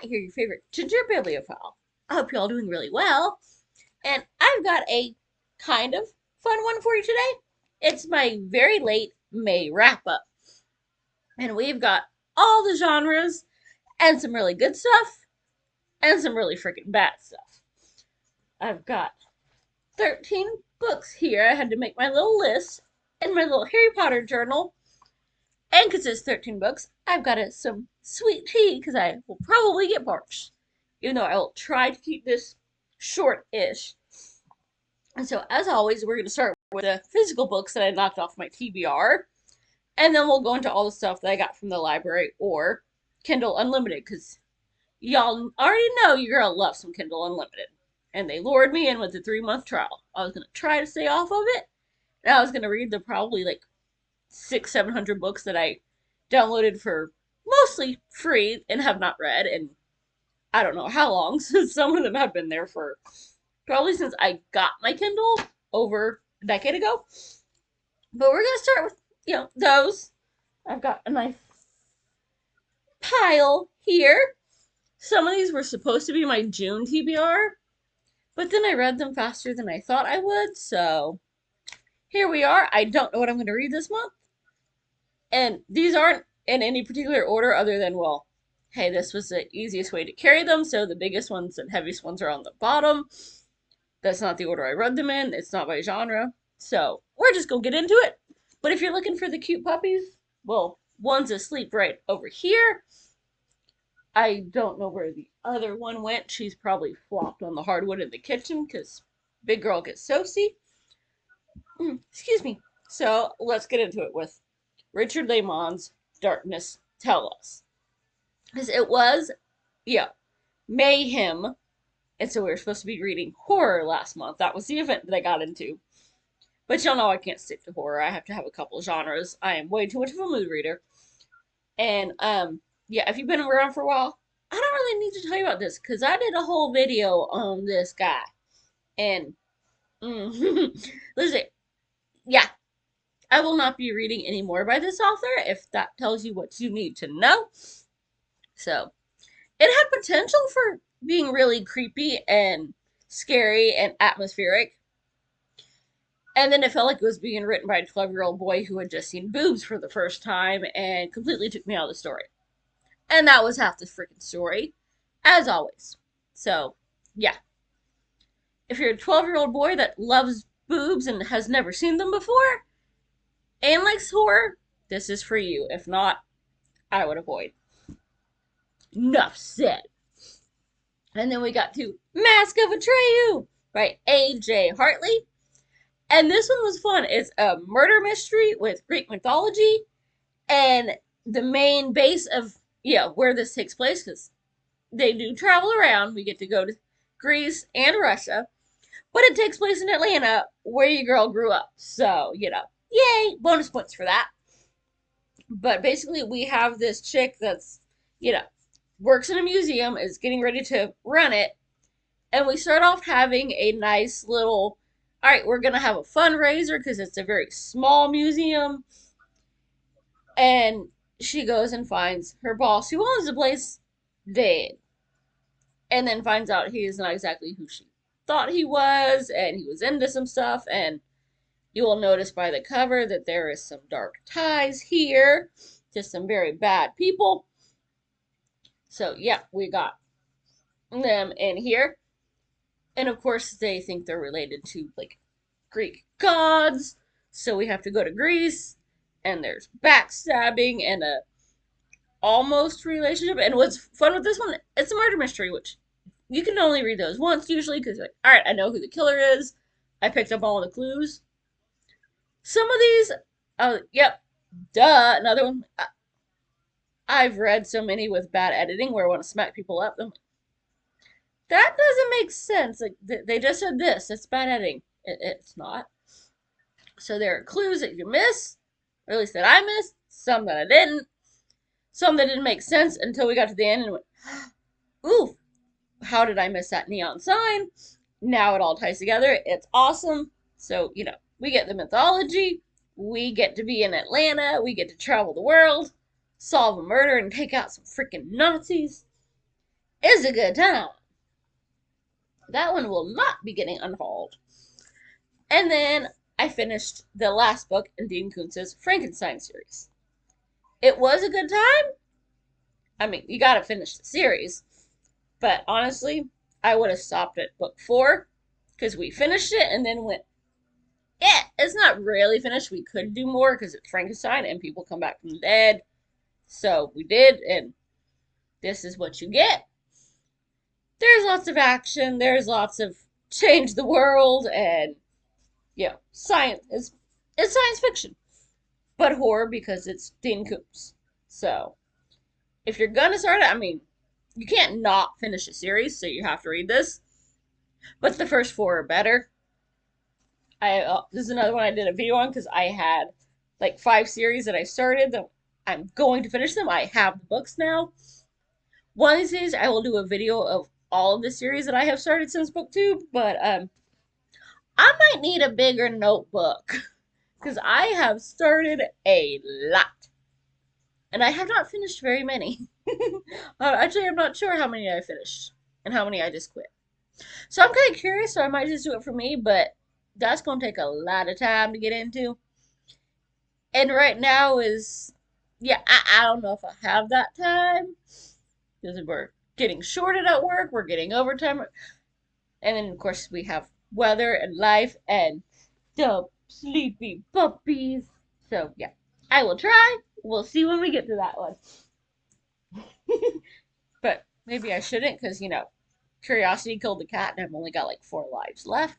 Cat here, your favorite ginger bibliophile. I hope you're all doing really well. And I've got a kind of fun one for you today. It's my very late May wrap up. And we've got all the genres and some really good stuff and some really freaking bad stuff. I've got 13 books here. I had to make my little list in my little Harry Potter journal. And because it's 13 books, I've got some sweet tea because I will probably get parched. Even though I will try to keep this short-ish. And so, as always, we're going to start with the physical books that I knocked off my TBR. And then we'll go into all the stuff that I got from the library or Kindle Unlimited because y'all already know your girl loves some Kindle Unlimited. And they lured me in with the 3-month trial. I was going to try to stay off of it. And I was going to read the probably like 700 books that I downloaded for mostly free and have not read. And I don't know how long, since some of them have been there for probably since I got my Kindle over a decade ago. But we're going to start with, those. I've got a nice pile here. Some of these were supposed to be my June TBR, but then I read them faster than I thought I would, so here we are. I don't know what I'm going to read this month. And these aren't in any particular order other than, well, hey, this was the easiest way to carry them, so the biggest ones and heaviest ones are on the bottom. That's not the order I read them in. It's not by genre. So we're just going to get into it. But if you're looking for the cute puppies, well, one's asleep right over here. I don't know where the other one went. She's probably flopped on the hardwood in the kitchen because big girl gets sosy. Excuse me. So let's get into it with Richard Lemon's Darkness Tell Us. Because it was, mayhem. And so we were supposed to be reading horror last month. That was the event that I got into. But y'all know I can't stick to horror. I have to have a couple of genres. I am way too much of a mood reader. And, if you've been around for a while, I don't really need to tell you about this. Because I did a whole video on this guy. And, listen, I will not be reading any more by this author if that tells you what you need to know. So, it had potential for being really creepy and scary and atmospheric. And then it felt like it was being written by a 12-year-old boy who had just seen boobs for the first time and completely took me out of the story. And that was half the freaking story, as always. So, if you're a 12-year-old boy that loves boobs and has never seen them before and likes horror, this is for you. If not, I would avoid. Enough said. And then we got to Mask of Atreyu by A.J. Hartley. And this one was fun. It's a murder mystery with Greek mythology. And the main base of, where this takes place, because they do travel around. We get to go to Greece and Russia. But it takes place in Atlanta, where your girl grew up. So, yay, bonus points for that. But basically, we have this chick that's, works in a museum, is getting ready to run it. And we start off having a nice little, all right, we're going to have a fundraiser because it's a very small museum. And she goes and finds her boss, who owns the place, dead. And then finds out he is not exactly who she thought he was, and he was into some stuff. And you will notice by the cover that there is some dark ties here to some very bad people. So, we got them in here. And of course, they think they're related to, like, Greek gods. So we have to go to Greece. And there's backstabbing and a almost relationship. And what's fun with this one, it's a murder mystery, which you can only read those once usually. Because, alright, I know who the killer is. I picked up all the clues. Some of these, another one. I've read so many with bad editing where I want to smack people up. That doesn't make sense. Like, they just said this. It's bad editing. It's not. So there are clues that you miss, or at least that I missed, some that I didn't, some that didn't make sense until we got to the end and went, ooh, how did I miss that neon sign? Now it all ties together. It's awesome. So, we get the mythology. We get to be in Atlanta. We get to travel the world, solve a murder, and take out some freaking Nazis. is a good time. That one will not be getting unhauled. And then I finished the last book in Dean Koontz's Frankenstein series. It was a good time. I mean, you gotta finish the series. But honestly, I would have stopped at book 4 because we finished it and then went, yeah, it's not really finished. We could do more because it's Frankenstein and people come back from the dead. So we did, and this is what you get. There's lots of action. There's lots of change the world, and science is it's science fiction, but horror because it's Dean Koontz. So if you're gonna start it, I mean, you can't not finish a series, so you have to read this. But the first 4 are better. This is another one I did a video on because I had like 5 series that I started that I'm going to finish them. I have the books now. One of these days I will do a video of all of the series that I have started since book 2, but I might need a bigger notebook because I have started a lot. And I have not finished very many. Actually, I'm not sure how many I finished and how many I just quit. So I'm kind of curious, so I might just do it for me, but that's going to take a lot of time to get into. And right now is, yeah, I don't know if I have that time because we're getting shorted at work, we're getting overtime, and then of course we have weather and life and the sleepy puppies. So yeah, I will try. We'll see when we get to that one. But maybe I shouldn't because, curiosity killed the cat and I've only got like 4 lives left.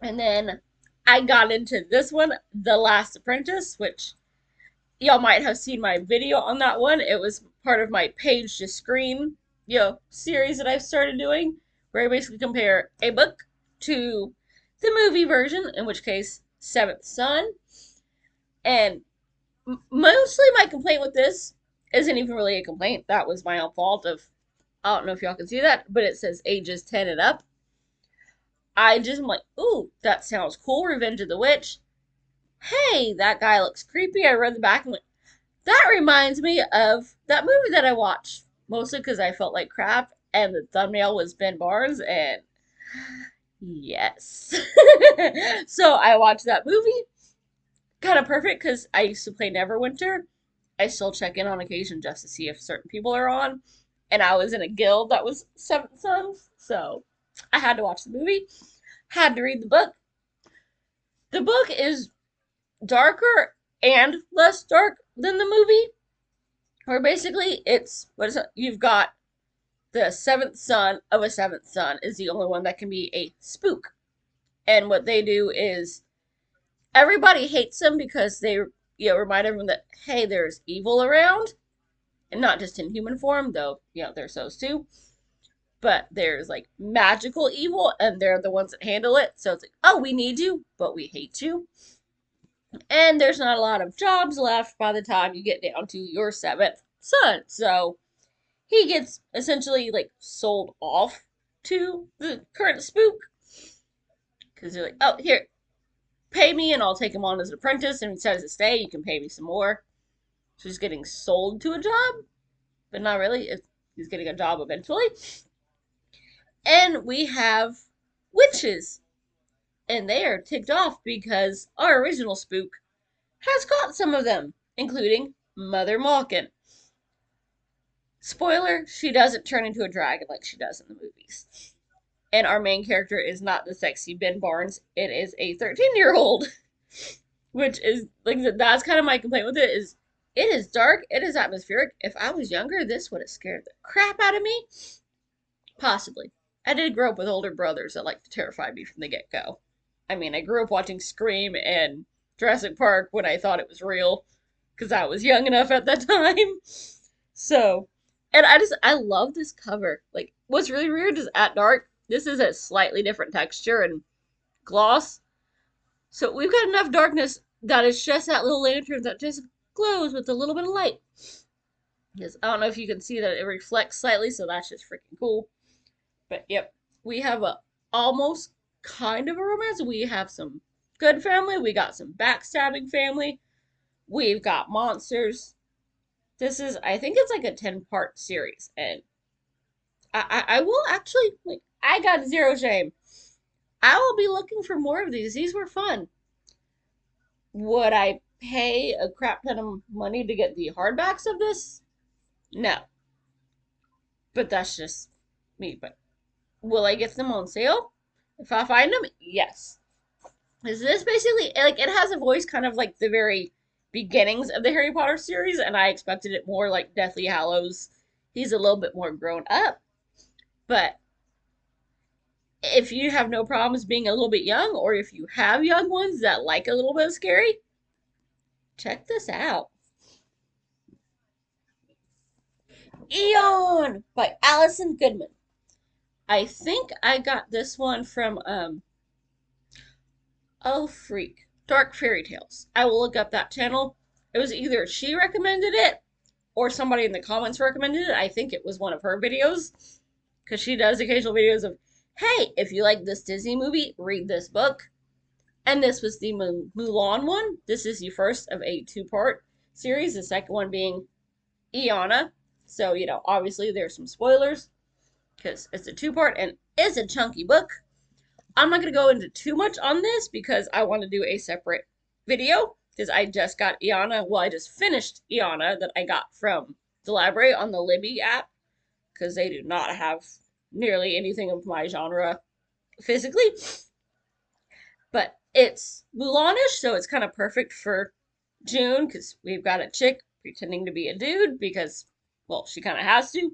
And then I got into this one, The Last Apprentice, which y'all might have seen my video on that one. It was part of my page to screen, series that I've started doing, where I basically compare a book to the movie version, in which case, Seventh Son. And mostly my complaint with this isn't even really a complaint. That was my own fault of, I don't know if y'all can see that, but it says ages 10 and up. I just am like, ooh, that sounds cool. Revenge of the Witch. Hey, that guy looks creepy. I read the back and went, that reminds me of that movie that I watched. Mostly because I felt like crap and the thumbnail was Ben Barnes and yes. So I watched that movie. Kind of perfect because I used to play Neverwinter. I still check in on occasion just to see if certain people are on. And I was in a guild that was Seventh Sons. So I had to watch the movie. Had to read the book. The book is darker and less dark than the movie. Where basically it's you've got the seventh son of a seventh son is the only one that can be a spook. And what they do is everybody hates them because they remind everyone that hey, there's evil around. And not just in human form, though, there's those too. But there's like magical evil, and they're the ones that handle it. So it's like, oh, we need you, but we hate you. And there's not a lot of jobs left by the time you get down to your 7th son. So he gets essentially like sold off to the current spook. Because they're like, oh, here, pay me and I'll take him on as an apprentice. And if he decides to stay, you can pay me some more. So he's getting sold to a job, but not really. He's getting a job eventually. And we have witches. And they are ticked off because our original spook has caught some of them, including Mother Malkin. Spoiler, she doesn't turn into a dragon like she does in the movies. And our main character is not the sexy Ben Barnes. It is a 13-year-old. Which is, like, that's kind of my complaint with it is, it is dark, it is atmospheric. If I was younger, this would have scared the crap out of me. Possibly. I did grow up with older brothers that liked to terrify me from the get-go. I mean, I grew up watching Scream and Jurassic Park when I thought it was real, because I was young enough at that time. So, and I love this cover. Like, what's really weird is at dark, this is a slightly different texture and gloss. So we've got enough darkness that it's just that little lantern that just glows with a little bit of light. Because I don't know if you can see that it reflects slightly, so that's just freaking cool. But yep, we have a almost kind of a romance. We have some good family. We got some backstabbing family. We've got monsters. This is, I think it's like a 10-part series. And I will actually, like, I got zero shame. I will be looking for more of these. These were fun. Would I pay a crap ton of money to get the hardbacks of this? No. But that's just me. But will I get them on sale? If I find them, yes. Is this basically like it has a voice kind of like the very beginnings of the Harry Potter series, and I expected it more like Deathly Hallows. He's a little bit more grown up, but if you have no problems being a little bit young, or if you have young ones that like a little bit of scary, check this out. Eon by Allison Goodman. I think I got this one from oh freak, Dark Fairy Tales. I will look up that channel. It was either she recommended it or somebody in the comments recommended it. I think it was one of her videos because she does occasional videos of, hey, if you like this Disney movie, read this book. And this was the Mulan one. This is the first of a two-part series. The second one being Iana. So, obviously there's some spoilers because it's a two-part and it's a chunky book. I'm not going to go into too much on this because I want to do a separate video because I just got Iana. Well, I just finished Iana that I got from the library on the Libby app because they do not have nearly anything of my genre physically. But it's Mulanish, so it's kind of perfect for June because we've got a chick pretending to be a dude because, well, she kind of has to.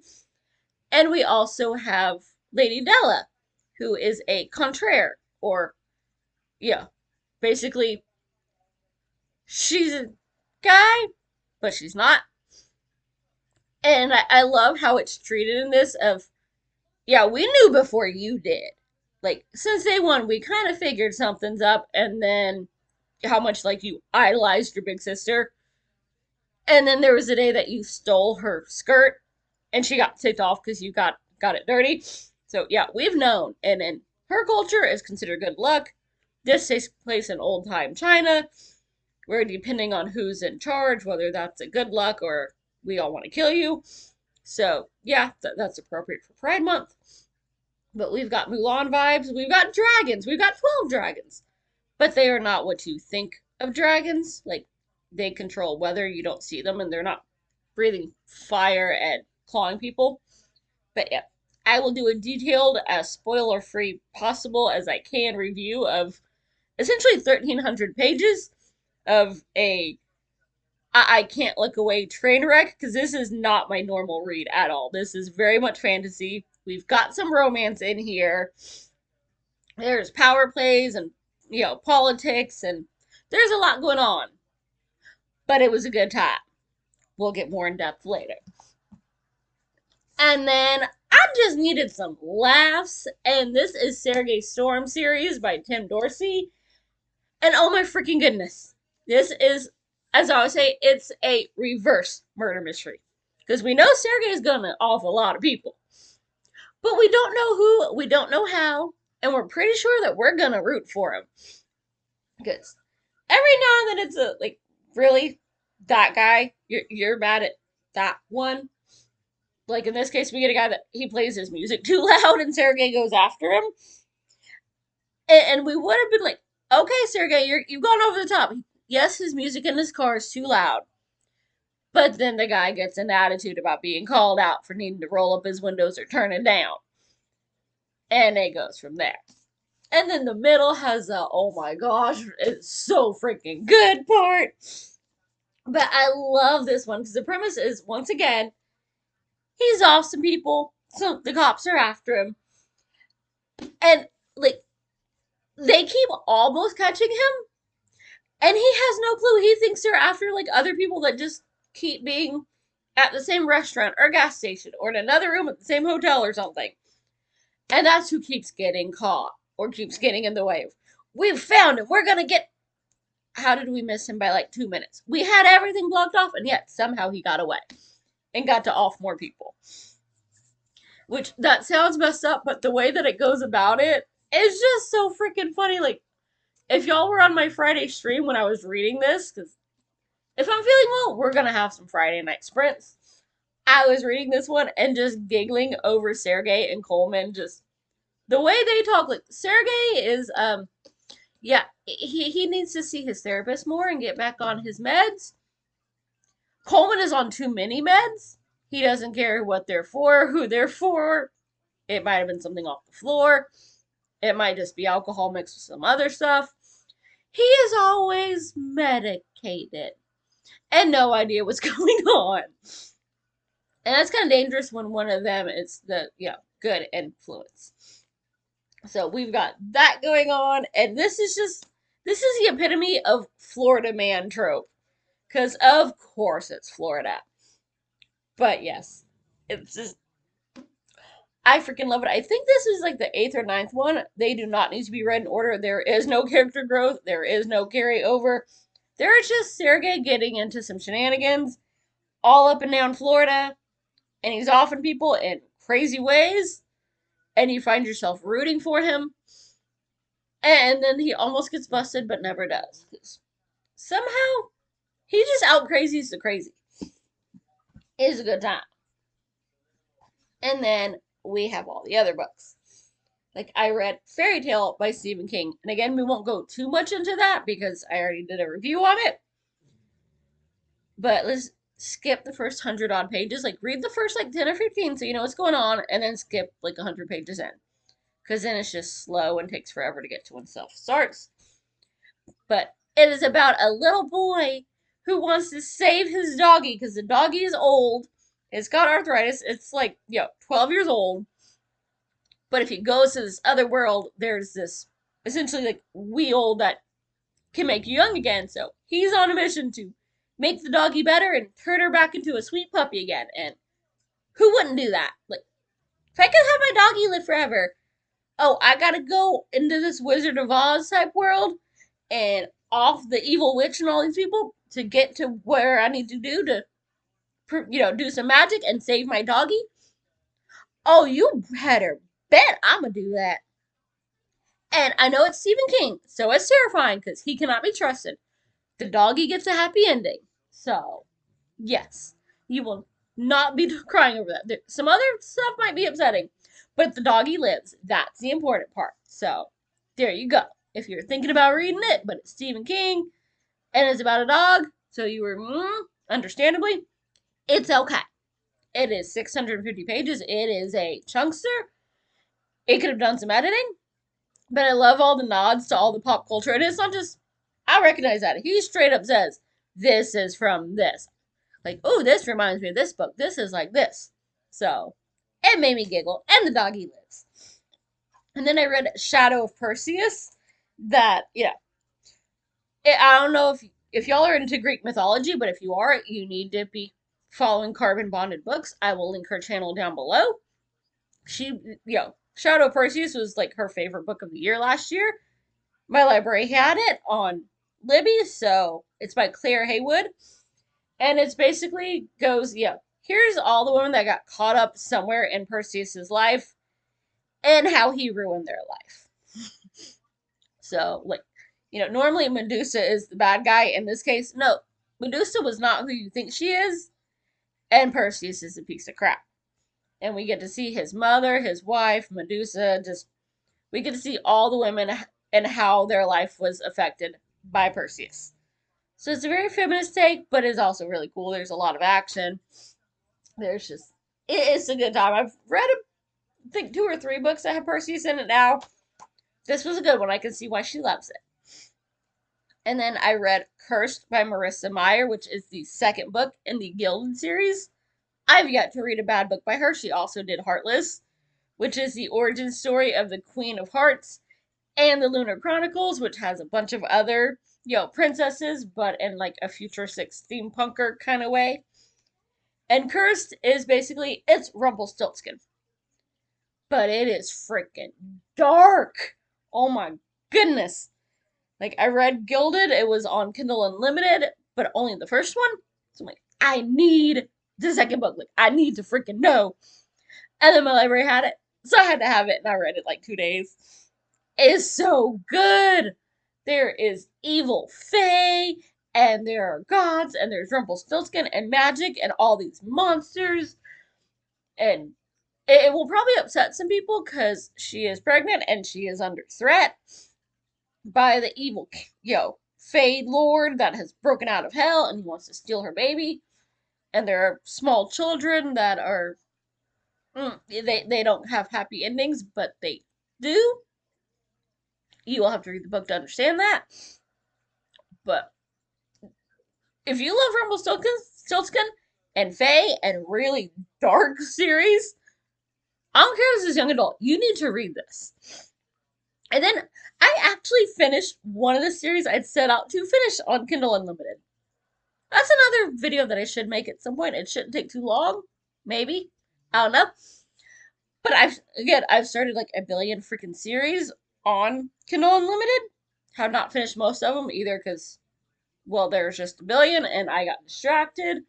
And we also have Lady Della, who is a contraire, or, yeah, basically, she's a guy, but she's not. And I love how it's treated in this of, yeah, we knew before you did. Like, since day one, we kind of figured something's up, and then how much, like, you idolized your big sister. And then there was a day that you stole her skirt, and she got ticked off because you got it dirty. So, yeah, we've known. And in her culture is considered good luck. This takes place in old time China, where depending on who's in charge, whether that's a good luck or we all want to kill you. So, yeah, that's appropriate for Pride Month. But we've got Mulan vibes. We've got dragons. We've got 12 dragons. But they are not what you think of dragons. Like, they control weather. You don't see them, and they're not breathing fire and clawing people. But yeah, I will do a detailed, as spoiler free possible as I can review of essentially 1,300 pages of a I can't look away train wreck because this is not my normal read at all. This is very much fantasy. We've got some romance in here. There's power plays and politics and there's a lot going on. But it was a good time. We'll get more in depth later. And then I just needed some laughs, and this is Sergei Storm series by Tim Dorsey. And oh my freaking goodness, this is, as I always say, it's a reverse murder mystery. Because we know Sergei is gonna off a lot of people. But we don't know who, we don't know how, and we're pretty sure that we're gonna root for him. Because every now and then it's a, like, really? That guy? You're mad at that one? Like in this case, we get a guy that he plays his music too loud and Sergei goes after him. And we would have been like, okay, Sergei, you've gone over the top. Yes, his music in his car is too loud. But then the guy gets an attitude about being called out for needing to roll up his windows or turn it down. And it goes from there. And then the middle has a, oh my gosh, it's so freaking good part. But I love this one because the premise is, once again, he's off some people, so the cops are after him. And, like, they keep almost catching him, and he has no clue. He thinks they're after, like, other people that just keep being at the same restaurant or gas station or in another room at the same hotel or something. And that's who keeps getting caught or keeps getting in the way. We've found him. We're gonna get. How did we miss him by like 2 minutes? We had everything blocked off, and yet somehow he got away and got to off more people. Which, that sounds messed up, but the way that it goes about it is just so freaking funny. Like, if y'all were on my Friday stream when I was reading this, because if I'm feeling well, we're gonna have some Friday night sprints. I was reading this one and just giggling over Sergey and Coleman, just the way they talk. Like Sergey is yeah, he needs to see his therapist more and get back on his meds. Coleman is on too many meds. He doesn't care what they're for, who they're for. It might have been something off the floor. It might just be alcohol mixed with some other stuff. He is always medicated and no idea what's going on. And that's kind of dangerous when one of them is the, good influence. So we've got that going on, and this is the epitome of Florida man trope. Because of course it's Florida. But yes, it's just I freaking love it. I think this is like the eighth or ninth one. They do not need to be read in order. There is no character growth. There is no carryover. There is just Sergey getting into some shenanigans all up and down Florida, and he's offing people in crazy ways, and you find yourself rooting for him, and then he almost gets busted but never does. Somehow, he just out crazies the crazy. It is a good time. And then we have all the other books. Like I read Fairytale by Stephen King. And again, we won't go too much into that because I already did a review on it. But let's skip the first 100 odd pages. Like read the first like 10 or 15 so you know what's going on, and then skip like 100 pages in. Because then it's just slow and takes forever to get to when stuff starts. But it is about a little boy who wants to save his doggy because the doggy is old. It's got arthritis. It's like, 12 years old. But if he goes to this other world, there's this essentially like wheel that can make you young again. So he's on a mission to make the doggy better and turn her back into a sweet puppy again. And who wouldn't do that? Like, if I could have my doggy live forever, oh, I gotta go into this Wizard of Oz type world and off the evil witch and all these people to get to where I need to do to, do some magic and save my doggy. Oh, you better bet I'm gonna do that. And I know it's Stephen King, so it's terrifying because he cannot be trusted. The doggy gets a happy ending. So, yes, you will not be crying over that. Some other stuff might be upsetting, but the doggy lives. That's the important part. So, there you go. If you're thinking about reading it, but it's Stephen King and it's about a dog, so you were, understandably, it's okay. It is 650 pages. It is a chunkster. It could have done some editing, but I love all the nods to all the pop culture. And it's not just, I recognize that. He straight up says, this is from this. Like, oh, this reminds me of this book. This is like this. So, it made me giggle. And the doggy lives. And then I read Shadow of Perseus. That, I don't know if y'all are into Greek mythology, but if you are, you need to be following Carbon Bonded Books. I will link her channel down below. She, Shadow of Perseus was like her favorite book of the year last year. My library had it on Libby, so it's by Claire Haywood. And it's basically goes, here's all the women that got caught up somewhere in Perseus's life and how he ruined their life. So, like, normally Medusa is the bad guy. In this case, no, Medusa was not who you think she is, and Perseus is a piece of crap. And we get to see his mother, his wife, Medusa, we get to see all the women and how their life was affected by Perseus. So it's a very feminist take, but it's also really cool. There's a lot of action. It's a good time. I've read, I think, 2 or 3 books that have Perseus in it now. This was a good one. I can see why she loves it. And then I read Cursed by Marissa Meyer, which is the second book in the Gilded series. I've yet to read a bad book by her. She also did Heartless, which is the origin story of the Queen of Hearts, and the Lunar Chronicles, which has a bunch of other, princesses, but in like a futuristic steampunker kind of way. And Cursed is basically, it's Rumpelstiltskin. But it is freaking dark. Oh my goodness. Like, I read Gilded, it was on Kindle Unlimited, but only the first one. So I'm like, I need the second book. Like, I need to freaking know. And then my library had it, so I had to have it, and I read it like 2 days. It is so good. There is evil fae, and there are gods, and there's Rumpelstiltskin and magic and all these monsters, and it will probably upset some people because she is pregnant and she is under threat by the evil, Fade Lord that has broken out of hell and he wants to steal her baby. And there are small children that are they don't have happy endings, but they do. You will have to read the book to understand that. But if you love Rumpelstiltskin and Faye and really dark series, I don't care if this is young adult. You need to read this. And then I actually finished one of the series I'd set out to finish on Kindle Unlimited. That's another video that I should make at some point. It shouldn't take too long. Maybe. I don't know. But I've started like a billion freaking series on Kindle Unlimited. Have not finished most of them either because, well, there's just a billion and I got distracted,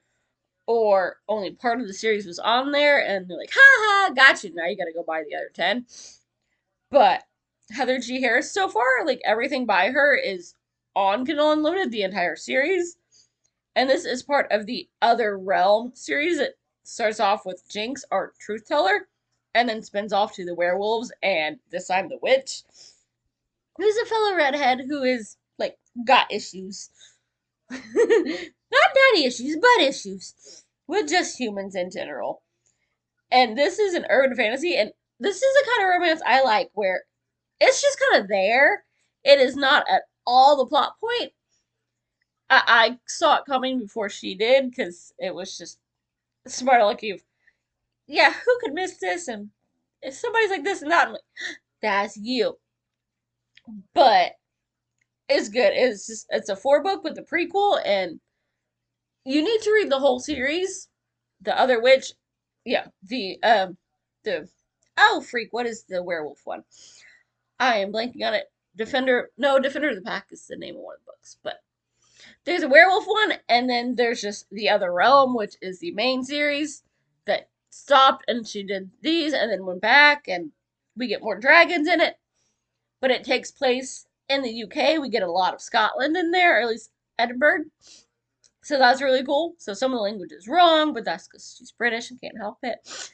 or only part of the series was on there and they're like, ha ha, got you. Now you gotta go buy the other 10. But Heather G. Harris so far, like everything by her is on Kindle Unlimited, the entire series. And this is part of the Other Realm series. It starts off with Jinx, our truth teller, and then spins off to the werewolves and this time the witch, who's a fellow redhead who is like got issues. Not daddy issues, but issues with just humans in general. And this is an urban fantasy, and this is the kind of romance I like where it's just kind of there. It is not at all the plot point. I saw it coming before she did because it was just smart alecky of, yeah, who could miss this? And if somebody's like this and that, I'm like, that's you. But it's good. It's a 4-book with the prequel, and you need to read the whole series. The Other Witch, yeah, the oh freak, what is the werewolf one? I am blanking on it. Defender of the Pack is the name of one of the books, but there's a werewolf one, and then there's just the Other Realm, which is the main series that stopped, and she did these, and then went back, and we get more dragons in it, but it takes place in the UK. We get a lot of Scotland in there, or at least Edinburgh. So that's really cool. So some of the language is wrong, but that's because she's British and can't help it.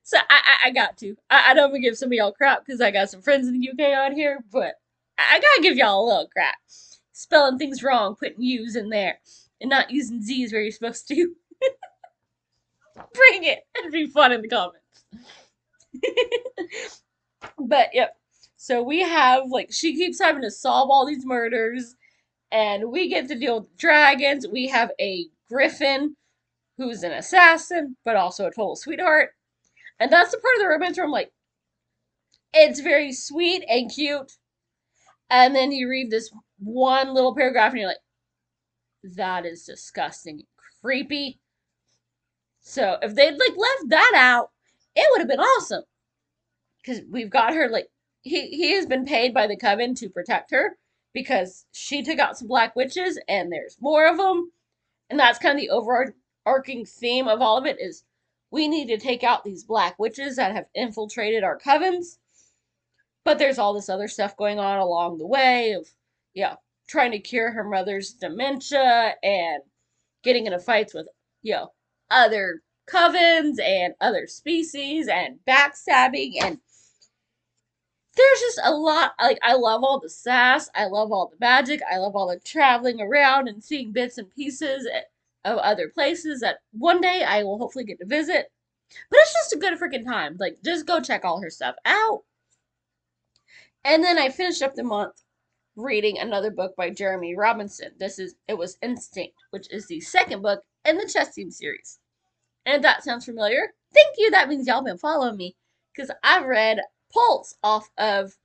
So I got to. I don't forgive some of y'all crap because I got some friends in the UK on here, but I gotta give y'all a little crap. Spelling things wrong, putting U's in there, and not using Z's where you're supposed to. Bring it. It'd be fun in the comments. But yep. So we have like she keeps having to solve all these murders, and we get to deal with dragons. We have a griffin who's an assassin, but also a total sweetheart. And that's the part of the romance where I'm like, it's very sweet and cute. And then you read this one little paragraph and you're like, that is disgusting and creepy. So if they'd like left that out, it would have been awesome. Because we've got her like he has been paid by the coven to protect her because she took out some black witches and there's more of them. And that's kind of the overarching theme of all of it is we need to take out these black witches that have infiltrated our covens. But there's all this other stuff going on along the way of, yeah, trying to cure her mother's dementia and getting into fights with, other covens and other species and backstabbing. And there's just a lot. Like, I love all the sass. I love all the magic. I love all the traveling around and seeing bits and pieces of other places that one day I will hopefully get to visit. But it's just a good freaking time. Like, just go check all her stuff out. And then I finished up the month reading another book by Jeremy Robinson. It was Instinct, which is the second book in the Chess Team series. And if that sounds familiar, thank you. That means y'all been following me because I've read Pulse off of,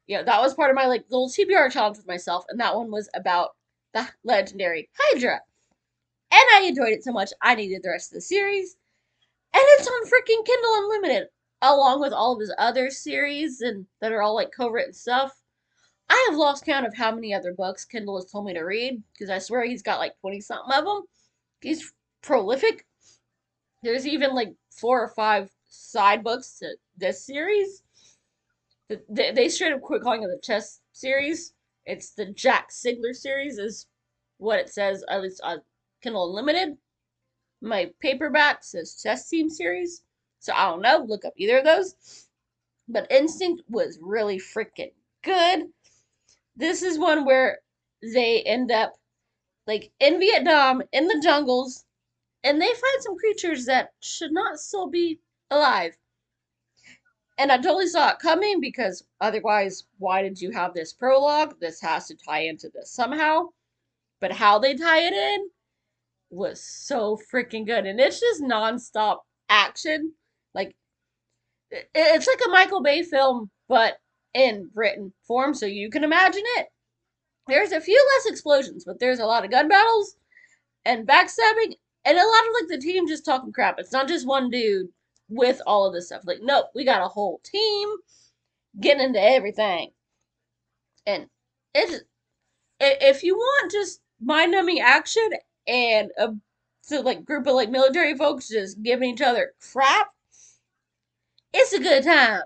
that was part of my like little TBR challenge with myself, and that one was about the legendary Hydra. And I enjoyed it so much I needed the rest of the series. And it's on freaking Kindle Unlimited, along with all of his other series and that are all like co-written stuff. I have lost count of how many other books Kindle has told me to read, because I swear he's got like 20 something of them. He's prolific. There's even like 4 or 5 side books to this series. They straight up quit calling it the chess series It's the Jack Sigler series, is what it says, at least on Kindle Unlimited. My paperback says Chess Team series. So I don't know, look up either of those. But Instinct was really freaking good. This is one where they end up like in Vietnam in the jungles and they find some creatures that should not still be alive. And I totally saw it coming because otherwise, why did you have this prologue? This has to tie into this somehow. But how they tie it in was so freaking good. And it's just nonstop action. Like, it's like a Michael Bay film, but in written form, so you can imagine it. There's a few less explosions, but there's a lot of gun battles and backstabbing, and a lot of like the team just talking crap. It's not just one dude with all of this stuff. Like, nope, we got a whole team getting into everything. And it's if you want just mind numbing action and a so like group of like military folks just giving each other crap, it's a good time.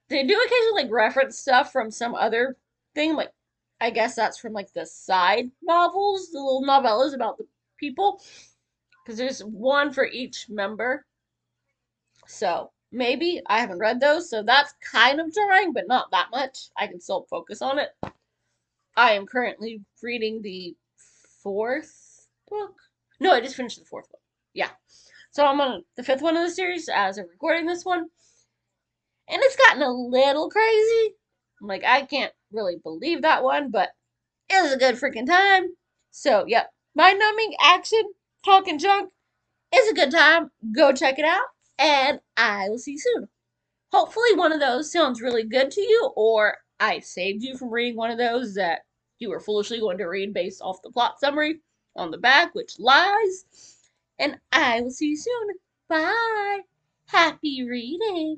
They do occasionally like reference stuff from some other thing, like I guess that's from like the side novels, the little novellas about the people, because there's one for each member. So maybe I haven't read those, so that's kind of jarring, but not that much. I can still focus on it. I am currently reading the fourth book. No, I just finished the fourth book. Yeah. So I'm on the fifth one of the series as I'm recording this one. And it's gotten a little crazy. I'm like, I can't really believe that one, but it was a good freaking time. So, yep. Mind numbing action, talking junk is a good time. Go check it out. And I will see you soon. Hopefully, one of those sounds really good to you, or I saved you from reading one of those that you were foolishly going to read based off the plot summary on the back, which lies. And I will see you soon. Bye. Happy reading.